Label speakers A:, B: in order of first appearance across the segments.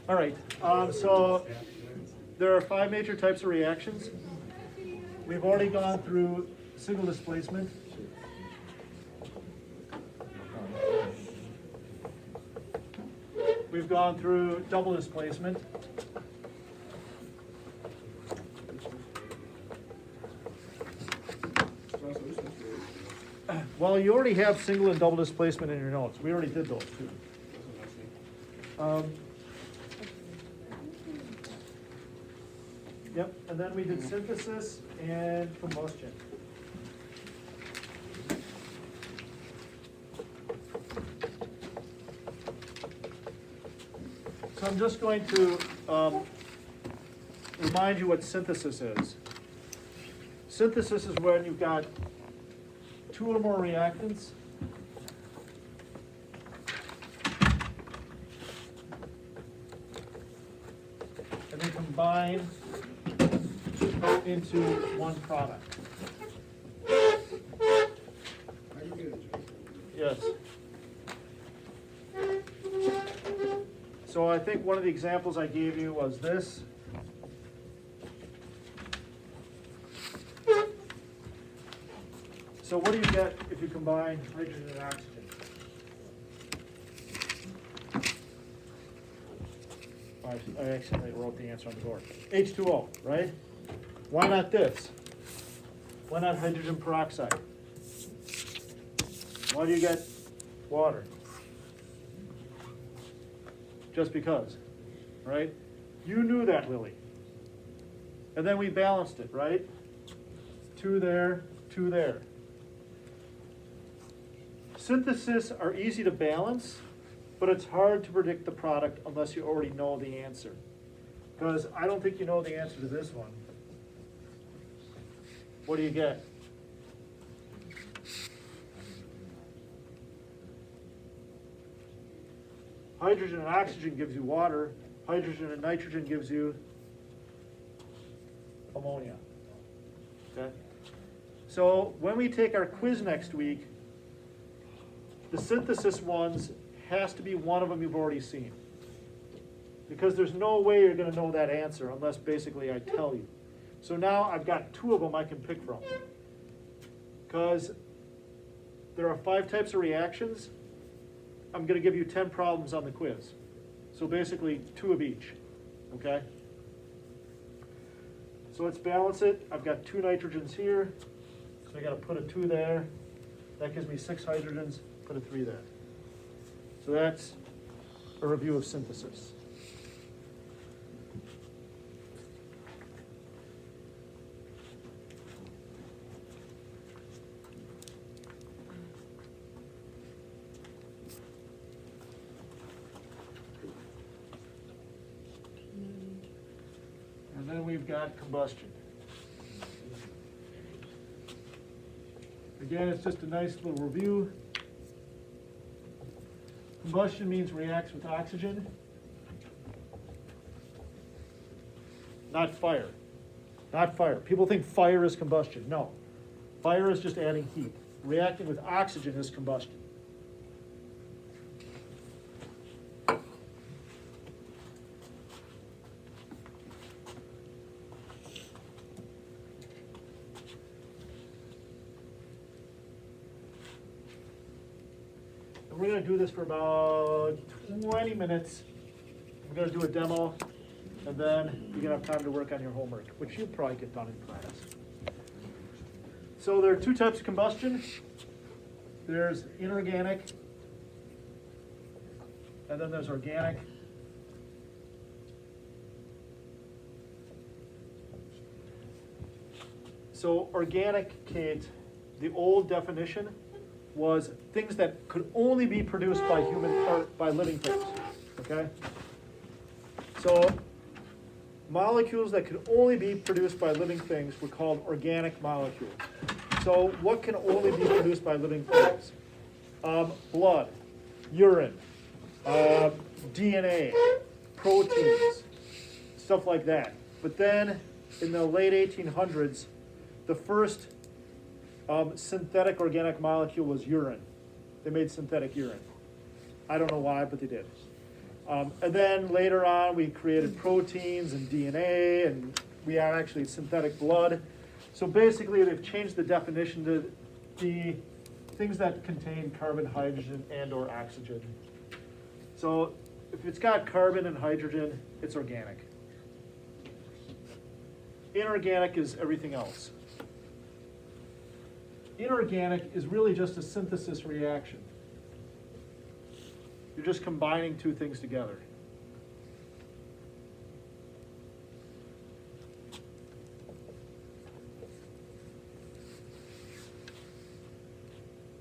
A: All right, so there are 5 major types of reactions. We've already gone through single displacement. We've gone through double displacement. Well, you already have single and double displacement in your notes. We already did those too. Yep, and then we did synthesis and combustion. So I'm just going to remind you what synthesis is. Synthesis is when you've got 2 or more reactants and they combine into one product. Yes. So I think one of the examples I gave you was this. So what do you get if you combine hydrogen and oxygen? I accidentally wrote the answer on the board. H2O, right? Why not this? Why not hydrogen peroxide? Why do you get water? Just because, right? You knew that, Lily. And then we balanced it, right? 2 there, 2 there. Synthesis are easy to balance, but it's hard to predict the product unless you already know the answer. Because I don't think you know the answer to this one. What do you get? Hydrogen and oxygen gives you water. Hydrogen and nitrogen gives you ammonia. Okay? So when we take our quiz next week, the synthesis ones has to be one of them you've already seen. Because there's no way you're going to know that answer unless basically I tell you. So now I've got 2 of them I can pick from. Because there are 5 types of reactions. I'm going to give you 10 problems on the quiz. So basically 2 of each, okay? So let's balance it. I've got 2 nitrogens here. So I got to put a 2 there. That gives me 6 hydrogens, put a 3 there. So that's a review of synthesis. And then we've got combustion. Again, it's just a nice little review. Combustion means reacts with oxygen, not fire. Not fire. People think fire is combustion. No. Fire is just adding heat. Reacting with oxygen is combustion. We're going to do this for about 20 minutes. We're going to do a demo, and then you're going to have time to work on your homework, which you'll probably get done in class. So there are 2 types of combustion. There's inorganic, and then there's organic. So organic, Kate, the old definition was things that could only be produced by by living things, okay? So molecules that could only be produced by living things were called organic molecules. So what can only be produced by living things? Blood, urine, DNA, proteins, stuff like that. But then in the late 1800s, the first synthetic organic molecule was urine. They made synthetic urine. I don't know why, but they did. And then later on, we created proteins and DNA, and we are actually synthetic blood. So basically, they've changed the definition to be things that contain carbon, hydrogen, and or oxygen. So if it's got carbon and hydrogen, it's organic. Inorganic is everything else. Inorganic is really just a synthesis reaction. You're just combining two things together.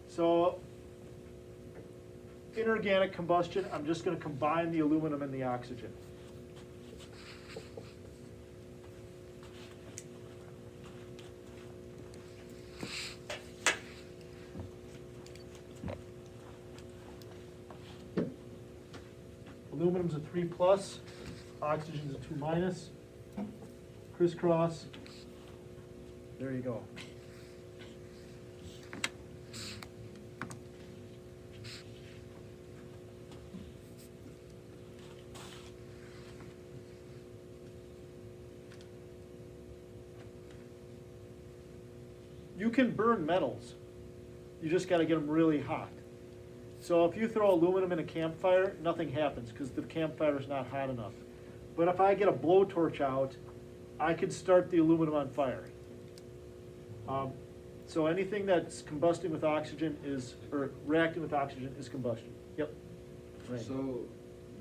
A: So, inorganic combustion, I'm just going to combine the aluminum and the oxygen. Aluminum's a 3+, oxygen's a 2-. Crisscross. There you go. You can burn metals. You just got to get them really hot. So if you throw aluminum in a campfire, nothing happens because the campfire is not hot enough. But if I get a blowtorch out, I could start the aluminum on fire. So anything that's combusting with oxygen is, or reacting with oxygen is combustion. Yep. Right.
B: So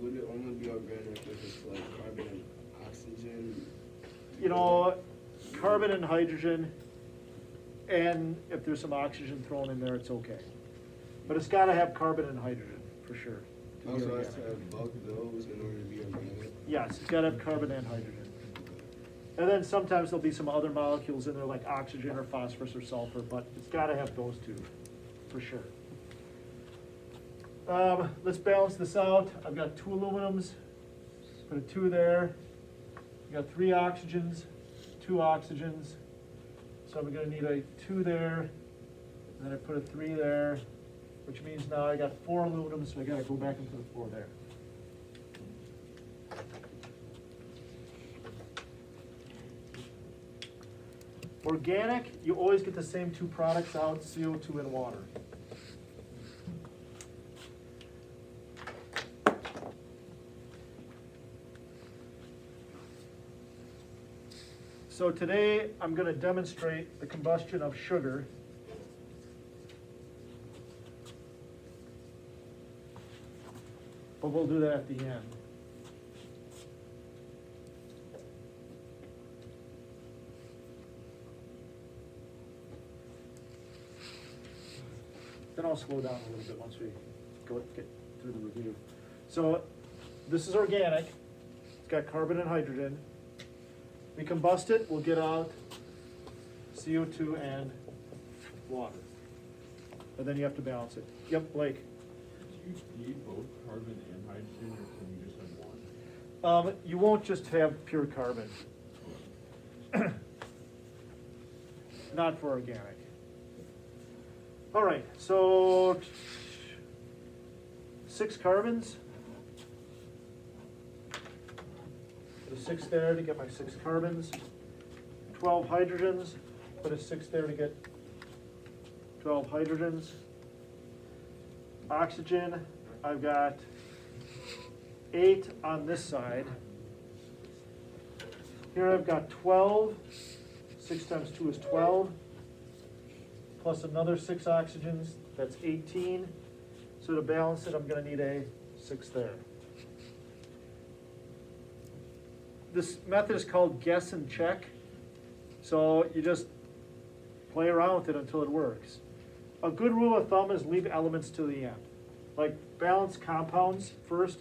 B: would it only be organic if it's like carbon and oxygen?
A: You know, carbon and hydrogen, and if there's some oxygen thrown in there, it's okay. But it's got to have carbon and hydrogen, for sure.
B: Also has to have both of those in order to be organic?
A: Yes, it's got to have carbon and hydrogen. And then sometimes there'll be some other molecules in there like oxygen or phosphorus or sulfur, but it's got to have those two, for sure. Let's balance this out. I've got 2 aluminums, put a 2 there. I've got 3 oxygens, 2 oxygens. So I'm going to need a 2 there, and then I put a 3 there, which means now I got 4 aluminums, so I got to go back and put a 4 there. Organic, you always get the same 2 products out, CO2 and water. So today I'm going to demonstrate the combustion of sugar. But we'll do that at the end. Then I'll slow down a little bit once we get through the review. So this is organic. It's got carbon and hydrogen. We combust it, we'll get out CO2 and water. And then you have to balance it. Yep, Blake.
C: Do you need both carbon and hydrogen, or can you just have one?
A: You won't just have pure carbon. Not for organic. All right, so 6 carbons. Put a 6 there to get my 6 carbons. 12 hydrogens. Put a 6 there to get 12 hydrogens. Oxygen, I've got 8 on this side. Here I've got 12. 6 times 2 is 12. Plus another 6 oxygens, that's 18. So to balance it, I'm going to need a 6 there. This method is called guess and check. So you just play around with it until it works. A good rule of thumb is leave elements to the end. Like balance compounds first,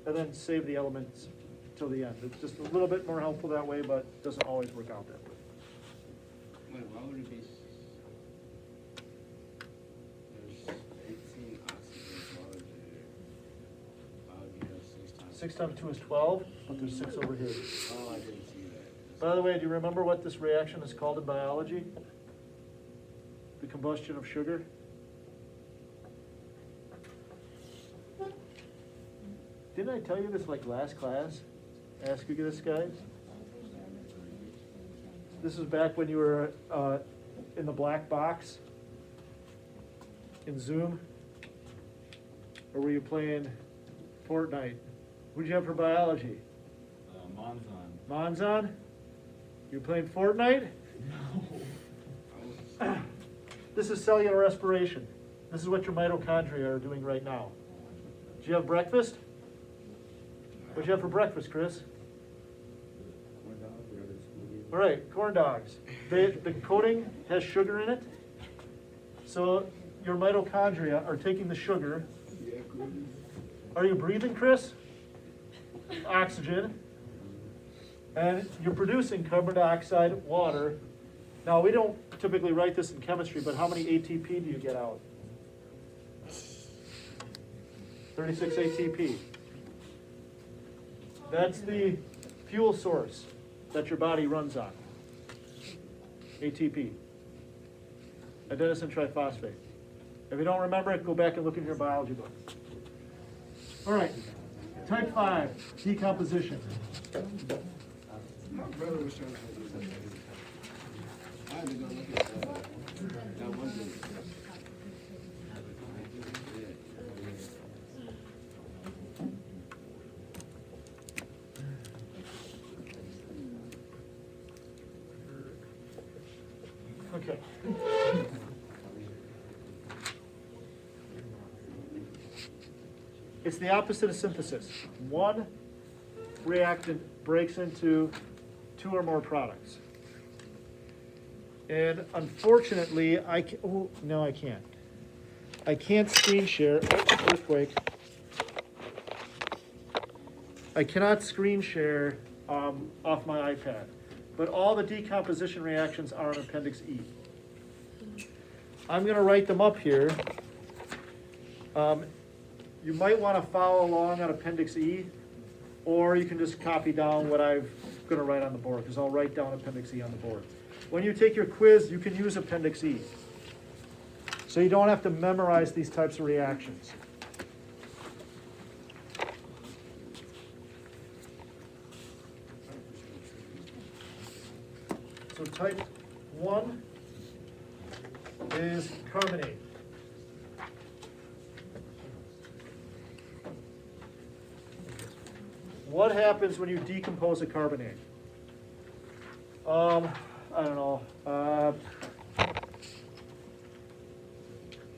A: and then save the elements till the end. It's just a little bit more helpful that way, but it doesn't always work out that way.
B: Wait, why would it be? There's 18 oxygen. Why would you have 6 times?
A: 6 times 2 is 12, but there's 6 over here.
B: Oh, I didn't see that.
A: By the way, do you remember what this reaction is called in biology? The combustion of sugar? didn't I tell you this like last class? Ask you this, guys? This was back when you were in the black box in Zoom? Or were you playing Fortnite? What did you have for biology?
C: Monzon.
A: Monzon? You playing Fortnite?
C: No.
A: This is cellular respiration. This is what your mitochondria are doing right now. Did you have breakfast? What'd you have for breakfast, Chris? All right, corn dogs. The coating has sugar in it. So your mitochondria are taking the sugar. Are you breathing, Chris? Oxygen. And you're producing carbon dioxide, water. Now, we don't typically write this in chemistry, but how many ATP do you get out? 36 ATP. That's the fuel source that your body runs on. ATP. Adenosine triphosphate. If you don't remember it, go back and look in your biology book. All right, type 5, decomposition.
B: My brother was trying to do that. I had to go look at that one day.
A: Okay. It's the opposite of synthesis. One reactant breaks into 2 or more products. And unfortunately, no, I can't. I can't screen share. Oh, earthquake. I cannot screen share off my iPad. But all the decomposition reactions are in Appendix E. I'm going to write them up here. You might want to follow along on Appendix E, or you can just copy down what I'm going to write on the board, because I'll write down Appendix E on the board. When you take your quiz, you can use Appendix E. So you don't have to memorize these types of reactions. So type 1 is carbonate. What happens when you decompose a carbonate? I don't know.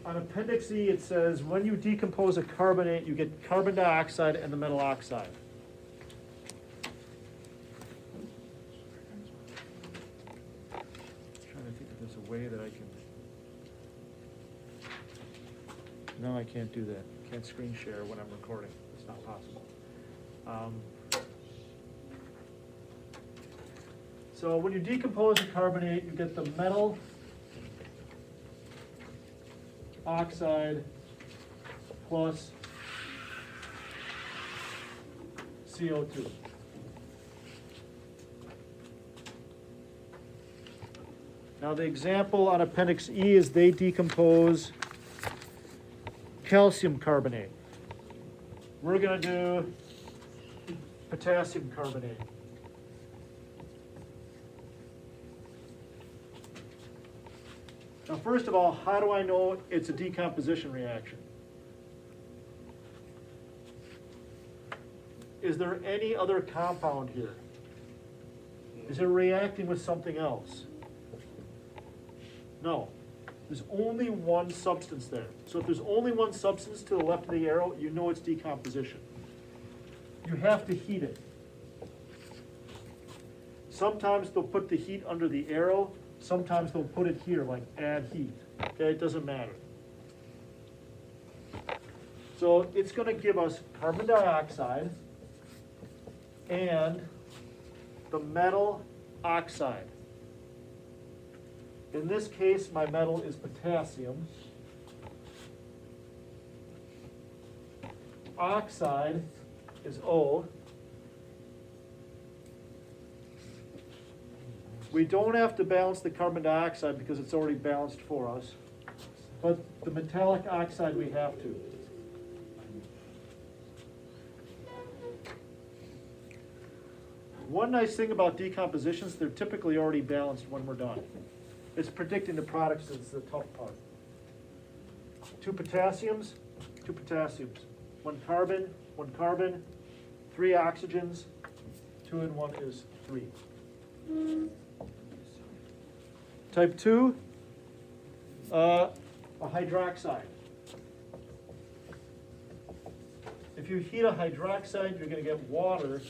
A: On Appendix E, it says when you decompose a carbonate, you get carbon dioxide and the metal oxide. Trying to think if there's a way that I can. No, I can't do that. Can't screen share when I'm recording. It's not possible. So when you decompose a carbonate, you get the metal oxide plus CO2. Now the example on Appendix E is they decompose calcium carbonate. We're going to do potassium carbonate. Now, first of all, how do I know it's a decomposition reaction? Is there any other compound here? Is it reacting with something else? No. There's only one substance there. So if there's only one substance to the left of the arrow, you know it's decomposition. You have to heat it. Sometimes they'll put the heat under the arrow. Sometimes they'll put it here, like add heat. Okay, it doesn't matter. So it's going to give us carbon dioxide and the metal oxide. In this case, my metal is potassium. Oxide is O. We don't have to balance the carbon dioxide because it's already balanced for us. But the metallic oxide we have to. One nice thing about decompositions, they're typically already balanced when we're done. It's predicting the products that's the tough part. 2 potassiums, 2 potassiums. 1 carbon, 3 oxygens, 2 and 1 is 3. Type 2, a hydroxide. If you heat a hydroxide, you're going to get water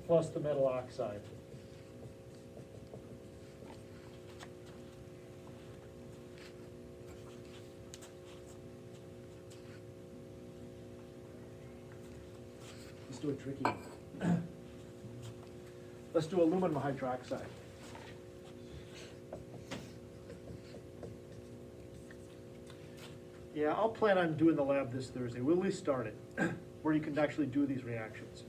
A: plus the metal oxide. Let's do a tricky one. Let's do aluminum hydroxide. Yeah, I'll plan on doing the lab this Thursday. We'll at least start it, where you can actually do these reactions.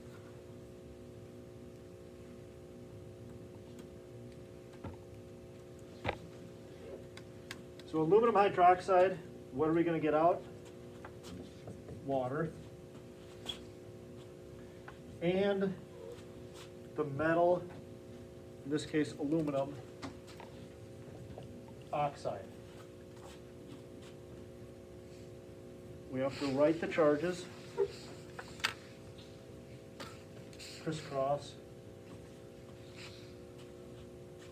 A: So aluminum hydroxide, what are we going to get out? Water. And the metal, in this case aluminum oxide. We have to write the charges, crisscross.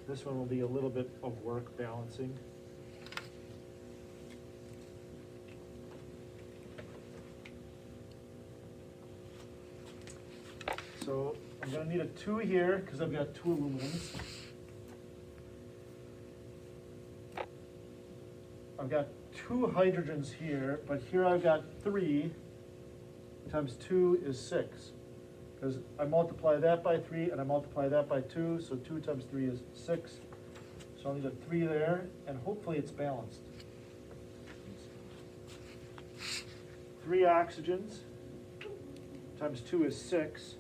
A: This one will be a little bit of work balancing. So I'm going to need a 2 here because I've got 2 aluminums. I've got 2 hydrogens here, but here I've got 3 times 2 is 6. Because I multiply that by 3 and I multiply that by 2, so 2 times 3 is 6. So I'll need a 3 there, and hopefully it's balanced. 3 oxygens times 2 is 6.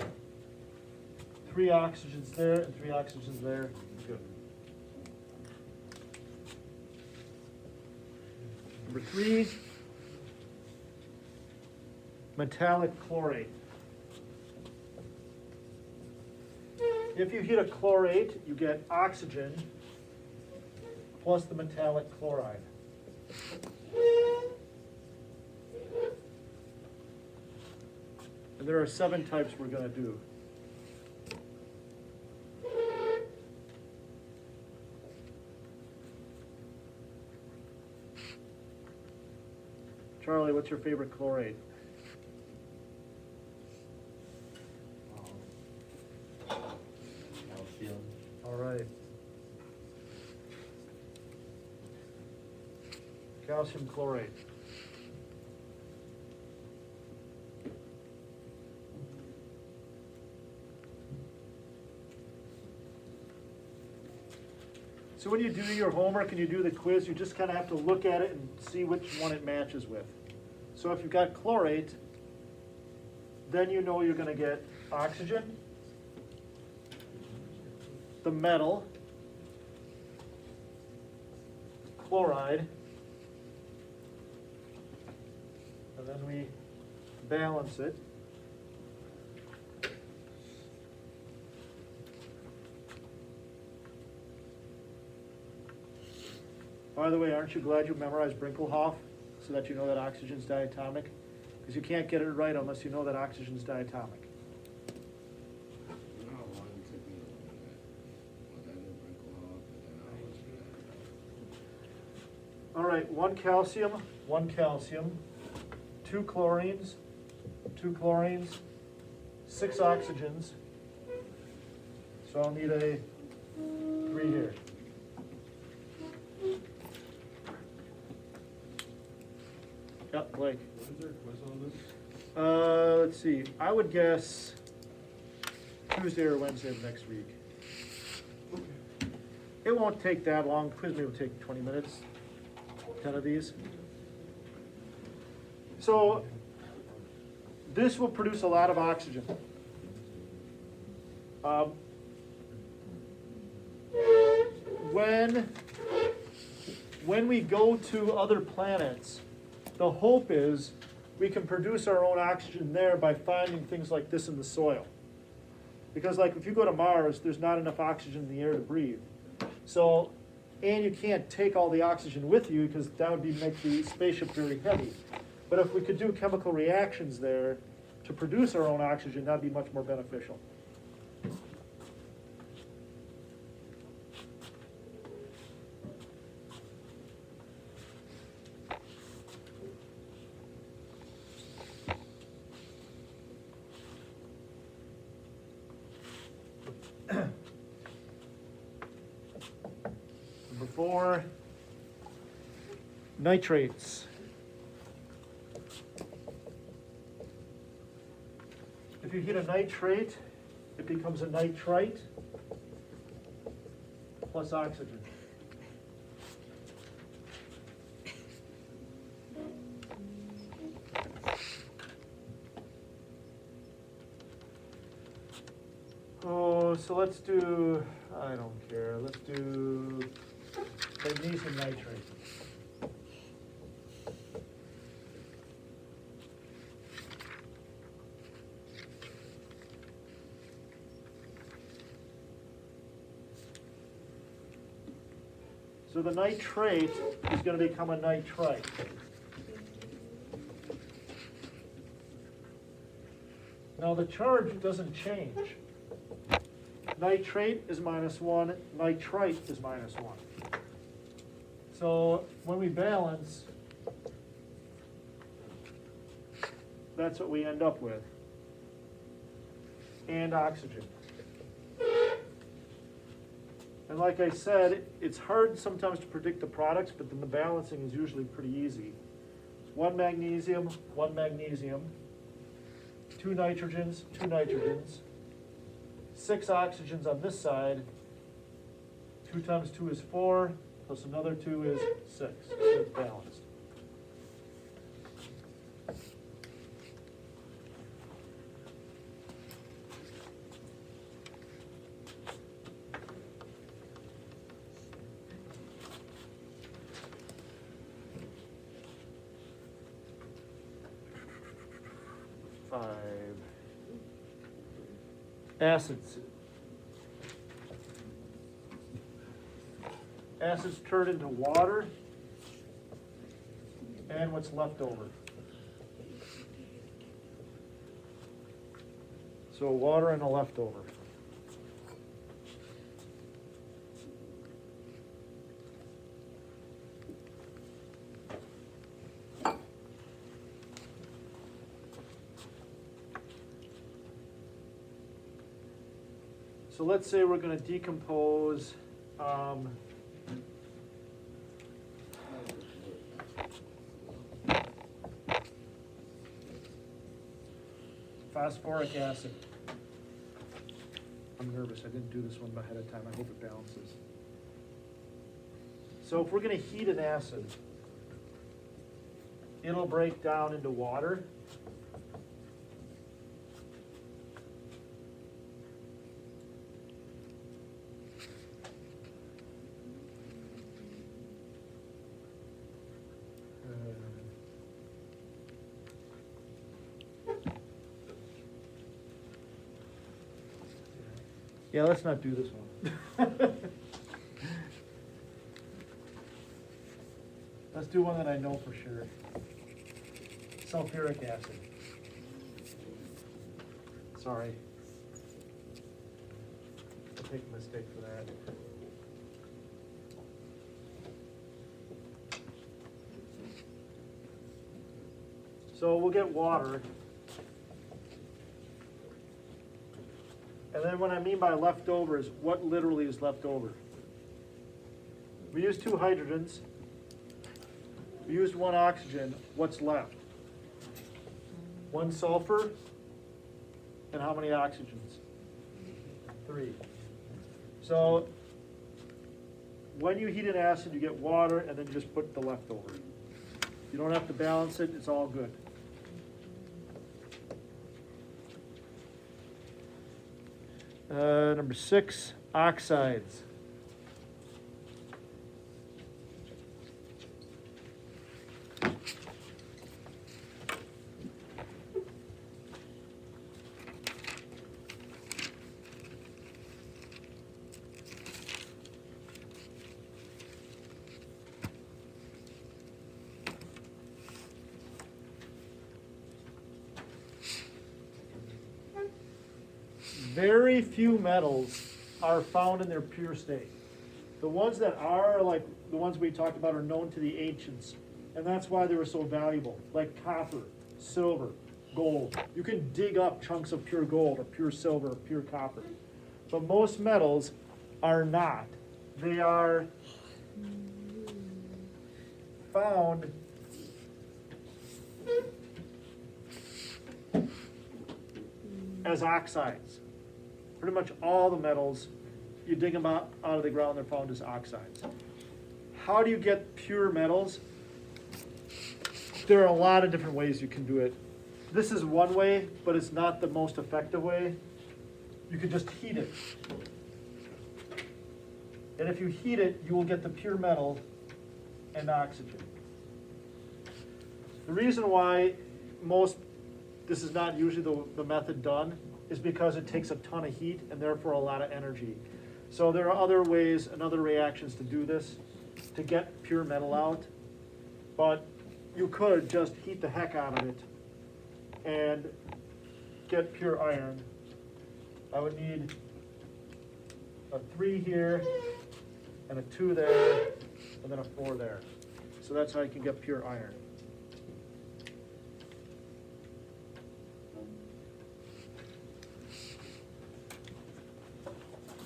A: 3 oxygens there and 3 oxygens there. Good. Number 3, metallic chlorate. If you heat a chlorate, you get oxygen plus the metallic chloride. And there are 7 types we're going to do. Charlie, what's your favorite chlorate?
D: Calcium.
A: All right. Calcium chlorate. So when you do your homework and you do the quiz, you just kind of have to look at it and see which one it matches with. So if you've got chlorate, then you know you're going to get oxygen, the metal, chloride, and then we balance it. By the way, aren't you glad you memorized Brinkelhoff so that you know that oxygen's diatomic? Because you can't get it right unless you know that oxygen's diatomic.
B: You know how long it took me to learn that? Once I knew Brinkelhoff, and then I was.
A: All right, 1 calcium, 2 chlorines, 6 oxygens. So I'll need a 3 here. Yep, Blake.
C: When is our quiz on this?
A: Let's see, I would guess Tuesday or Wednesday of next week. It won't take that long. Quiz me will take 20 minutes, 10 of these. So this will produce a lot of oxygen. When we go to other planets, the hope is we can produce our own oxygen there by finding things like this in the soil. Because like if you go to Mars, there's not enough oxygen in the air to breathe. So, and you can't take all the oxygen with you because that would make the spaceship very heavy. But if we could do chemical reactions there to produce our own oxygen, that'd be much more beneficial. Number 4, nitrates. If you heat a nitrate, it becomes a nitrite plus oxygen. Oh, so let's do, I don't care, let's do magnesium nitrate. So the nitrate is going to become a nitrite. Now the charge doesn't change. Nitrate is -1, nitrite is -1. So when we balance, that's what we end up with. And oxygen. And like I said, it's hard sometimes to predict the products, but then the balancing is usually pretty easy. 1 magnesium, 1 magnesium, 2 nitrogens, 2 nitrogens, 6 oxygens on this side. 2 times 2 is 4, plus another 2 is 6, so it's balanced. Acids. Acids turn into water and what's left over. So water and a leftover. So let's say we're going to decompose phosphoric acid. I'm nervous, I didn't do this one ahead of time, I hope it balances. So if we're going to heat an acid, it'll break down into water. Yeah, let's not do this one. Let's do one that I know for sure. Sulfuric acid. Sorry. I'll take a mistake for that. So we'll get water. And then what I mean by leftover is what literally is left over. We used 2 hydrogens. We used 1 oxygen. What's left? 1 sulfur. And how many oxygens? 3. So when you heat an acid, you get water and then you just put the leftover. You don't have to balance it. It's all good. Number 6, oxides. very few metals are found in their pure state. The ones that are, like the ones we talked about, are known to the ancients, and that's why they were so valuable, like copper, silver, gold. You can dig up chunks of pure gold or pure silver or pure copper. But most metals are not. They are found as oxides. Pretty much all the metals, you dig them out of the ground, they're found as oxides. How do you get pure metals? There are a lot of different ways you can do it. This is one way, but it's not the most effective way. You can just heat it. And if you heat it, you will get the pure metal and oxygen. The reason why this is not usually the method done is because it takes a ton of heat and therefore a lot of energy. So there are other ways and other reactions to do this, to get pure metal out. But you could just heat the heck out of it and get pure iron. I would need a 3 here, and a 2 there, and then a 4 there. So that's how you can get pure iron.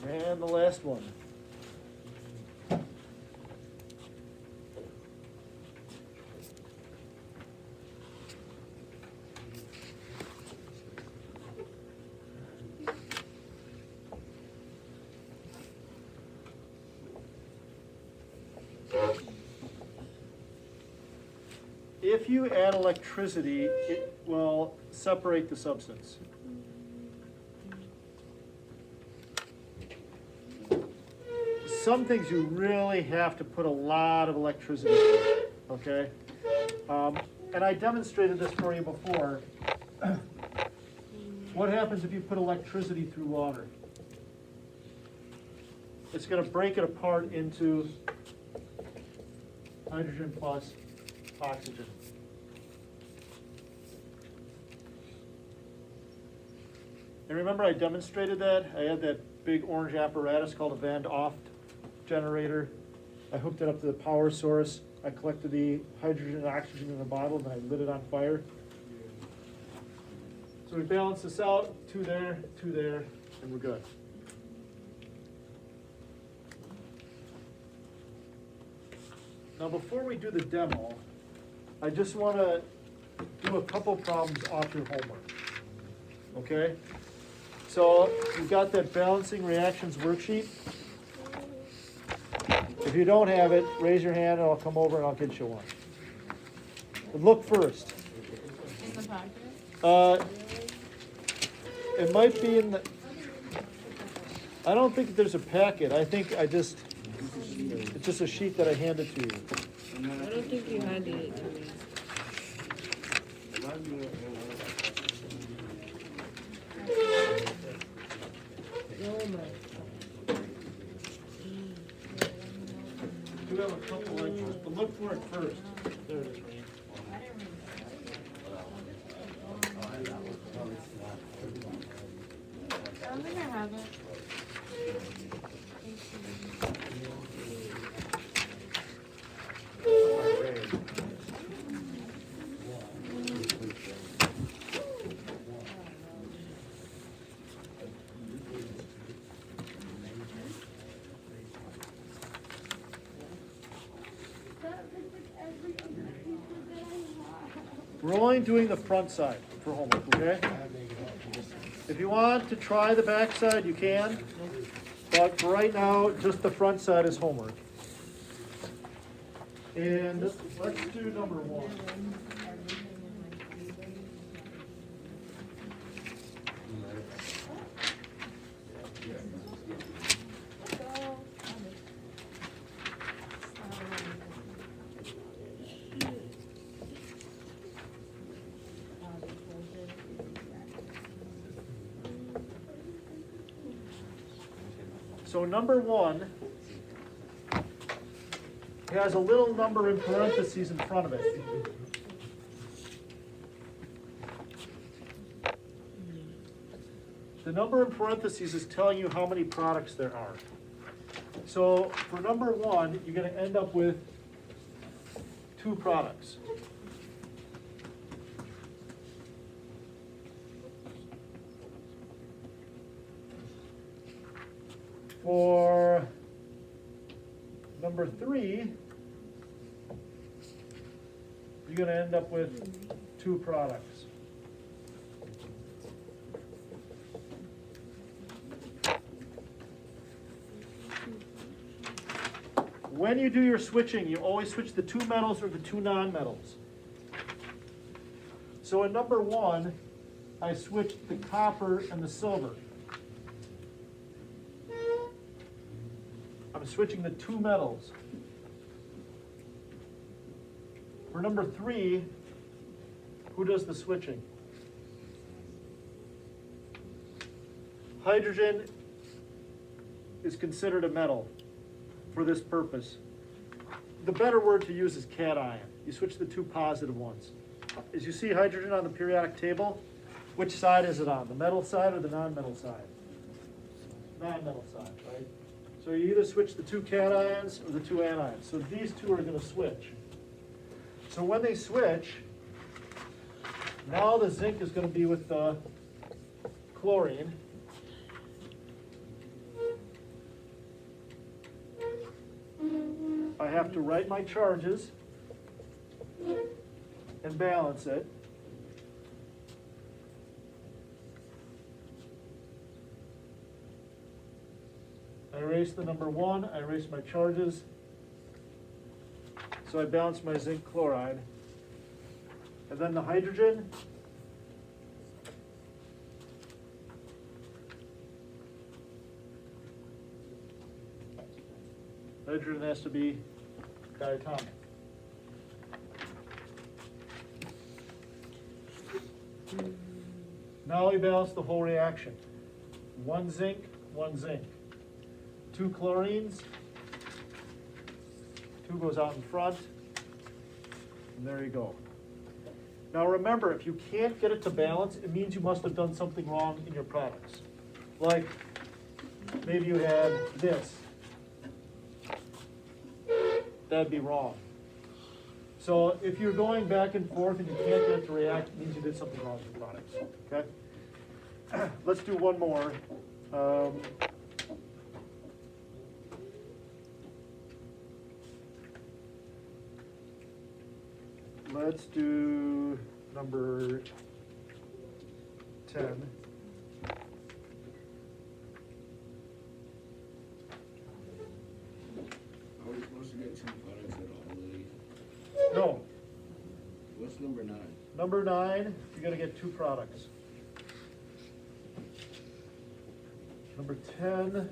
A: And the last one. If you add electricity, it will separate the substance. Some things you really have to put a lot of electricity through, okay? And I demonstrated this for you before. What happens if you put electricity through water? It's going to break it apart into hydrogen plus oxygen. And remember I demonstrated that? I had that big orange apparatus called a Van Oft generator. I hooked it up to the power source. I collected the hydrogen and oxygen in a bottle and I lit it on fire. So we balance this out, 2 there, and we're good. Now before we do the demo, I just want to do a couple problems off your homework, okay? So you've got that balancing reactions worksheet. If you don't have it, raise your hand and I'll come over and I'll get you one. But look first.
D: In the packet?
A: It might be in the, I don't think there's a packet. I think it's just a sheet that I handed to you.
D: I don't think you handed it to me. Oh my.
A: You have a couple lectures, but look for it first. There it is, Ryan.
D: I'm gonna have it.
A: We're only doing the front side for homework, okay? If you want to try the back side, you can. But for right now, just the front side is homework. And let's do number 1. So number 1 has a little number in parentheses in front of it. The number in parentheses is telling you how many products there are. So for number 1, you're going to end up with 2 products. For number 3, you're going to end up with 2 products. When you do your switching, you always switch the 2 metals or the 2 non-metals. So in number 1, I switched the copper and the silver. I'm switching the 2 metals. For number 3, who does the switching? Hydrogen is considered a metal for this purpose. The better word to use is cation. You switch the 2 positive ones. As you see hydrogen on the periodic table, which side is it on? The metal side or the non-metal side? Non-metal side, right? So you either switch the 2 cations or the 2 anions. So these 2 are going to switch. So when they switch, now the zinc is going to be with the chlorine. I have to write my charges and balance it. I erase the number 1, I erase my charges. So I balance my zinc chloride. And then the hydrogen. Hydrogen has to be diatomic. Now we balance the whole reaction. 1 zinc, 1 zinc. 2 chlorines. 2 goes out in front. And there you go. Now remember, if you can't get it to balance, it means you must have done something wrong in your products. Like, maybe you had this. That'd be wrong. So if you're going back and forth and you can't get it to react, it means you did something wrong with your products. Okay? Let's do one more. Let's do number 10.
B: Are we supposed to get 2 products at all, Lily?
A: No.
B: What's number 9?
A: Number 9, you're going to get 2 products. Number 10.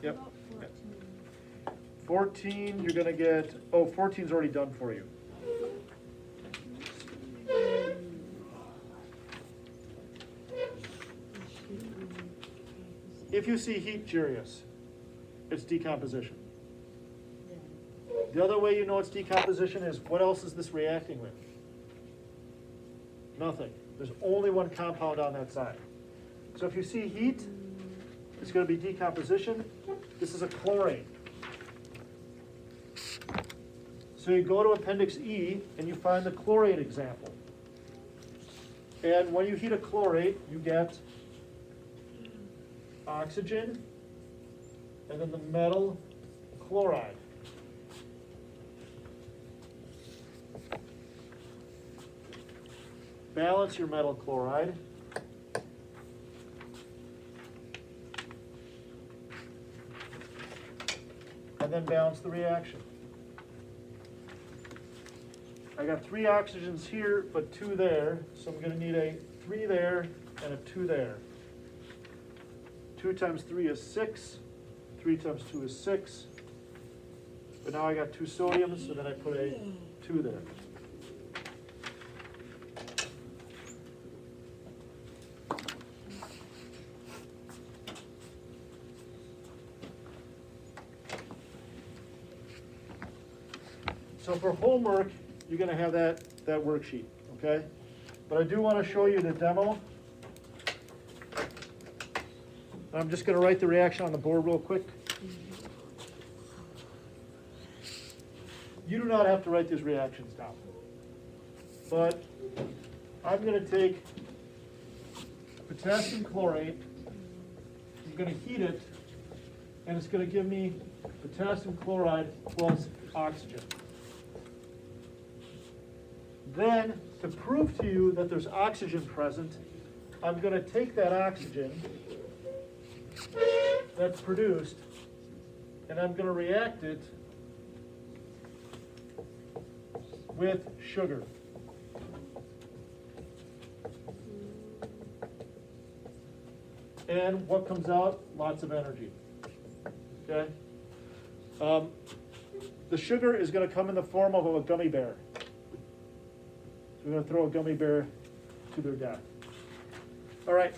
A: Yep. 14, you're going to get, oh, 14's already done for you. If you see heat, curious, it's decomposition. The other way you know it's decomposition is, what else is this reacting with? Nothing. There's only 1 compound on that side. So if you see heat, it's going to be decomposition. This is a chlorate. So you go to Appendix E and you find the chlorate example. And when you heat a chlorate, you get oxygen and then the metal chloride. Balance your metal chloride. And then balance the reaction. I got 3 oxygens here, but 2 there, so I'm going to need a 3 there and a 2 there. 2 times 3 is 6, 3 times 2 is 6, but now I got 2 sodiums, so then I put a 2 there. So for homework, you're gonna have that worksheet, okay? But I do wanna show you the demo. I'm just gonna write the reaction on the board real quick. You do not have to write these reactions down. But I'm gonna take potassium chlorate, I'm gonna heat it, and it's gonna give me potassium chloride plus oxygen. Then, to prove to you that there's oxygen present, I'm gonna take that oxygen that's produced, and I'm gonna react it with sugar. And what comes out? Lots of energy. Okay? The sugar is going to come in the form of a gummy bear. So we're going to throw a gummy bear to their death. All right.